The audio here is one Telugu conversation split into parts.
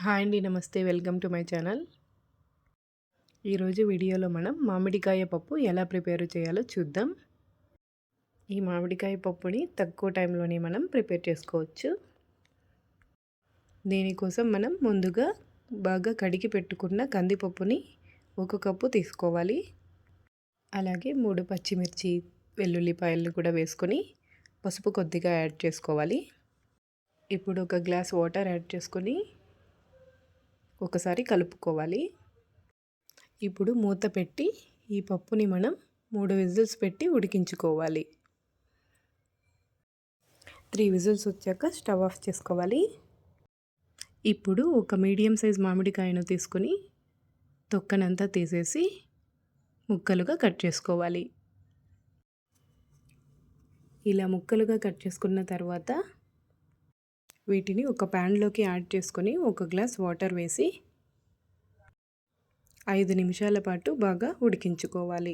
హాయ్ అండి, నమస్తే. Welcome to my channel. ఈరోజు వీడియోలో మనం మామిడికాయ పప్పు ఎలా ప్రిపేర్ చేయాలో చూద్దాం. ఈ మామిడికాయ పప్పుని తక్కువ టైంలోనే మనం ప్రిపేర్ చేసుకోవచ్చు. దీనికోసం మనం ముందుగా బాగా కడిగి పెట్టుకున్న కందిపప్పుని 1 కప్పు తీసుకోవాలి. అలాగే 3 పచ్చిమిర్చి, వెల్లుల్లిపాయలను కూడా వేసుకొని పసుపు కొద్దిగా యాడ్ చేసుకోవాలి. ఇప్పుడు 1 గ్లాస్ వాటర్ యాడ్ చేసుకొని ఒకసారి కలుపుకోవాలి. ఇప్పుడు మూత పెట్టి ఈ పప్పుని మనం 3 విజిల్స్ పెట్టి ఉడికించుకోవాలి. 3 విజిల్స్ వచ్చాక స్టవ్ ఆఫ్ చేసుకోవాలి. ఇప్పుడు ఒక మీడియం సైజ్ మామిడికాయను తీసుకొని తొక్కనంతా తీసేసి ముక్కలుగా కట్ చేసుకోవాలి. ఇలా ముక్కలుగా కట్ చేసుకున్న తర్వాత వీటిని ఒక ప్యాన్లోకి యాడ్ చేసుకొని 1 గ్లాస్ వాటర్ వేసి 5 నిమిషాల పాటు బాగా ఉడికించుకోవాలి.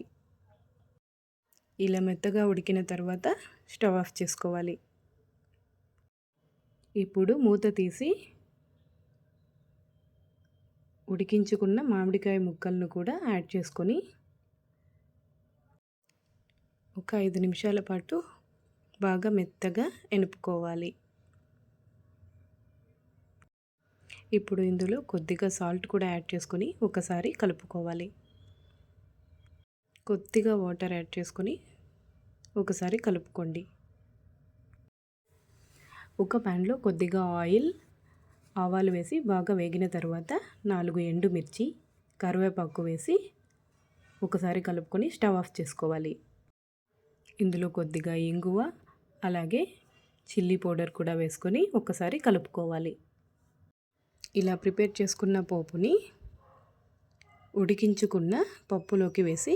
ఇలా మెత్తగా ఉడికిన తర్వాత స్టవ్ ఆఫ్ చేసుకోవాలి. ఇప్పుడు మూత తీసి ఉడికించుకున్న మామిడికాయ ముక్కలను కూడా యాడ్ చేసుకొని ఒక 5 నిమిషాల పాటు బాగా మెత్తగా ఎనుపుకోవాలి. ఇప్పుడు ఇందులో కొద్దిగా సాల్ట్ కూడా యాడ్ చేసుకొని ఒకసారి కలుపుకోవాలి. కొద్దిగా వాటర్ యాడ్ చేసుకొని ఒకసారి కలుపుకోండి. ఒక ప్యాన్లో కొద్దిగా ఆయిల్, ఆవాలు వేసి బాగా వేగిన తర్వాత 4 ఎండుమిర్చి, కరివేపాకు వేసి ఒకసారి కలుపుకొని స్టవ్ ఆఫ్ చేసుకోవాలి. ఇందులో కొద్దిగా ఇంగువ, అలాగే చిల్లీ పౌడర్ కూడా వేసుకొని ఒకసారి కలుపుకోవాలి. ఇలా ప్రిపేర్ చేసుకున్న పోపుని ఉడికించుకున్న పప్పులోకి వేసి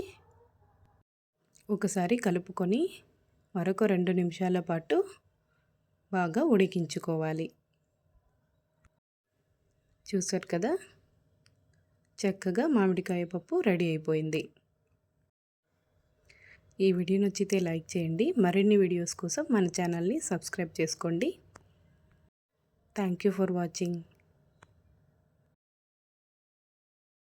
ఒకసారి కలుపుకొని మరొక 2 నిమిషాల పాటు బాగా ఉడికించుకోవాలి. చూసారు కదా, చక్కగా మామిడికాయ పప్పు రెడీ అయిపోయింది. ఈ వీడియో నచ్చితే లైక్ చేయండి. మరిన్ని వీడియోస్ కోసం మన ఛానల్ని సబ్స్క్రైబ్ చేసుకోండి. Thank you for watching.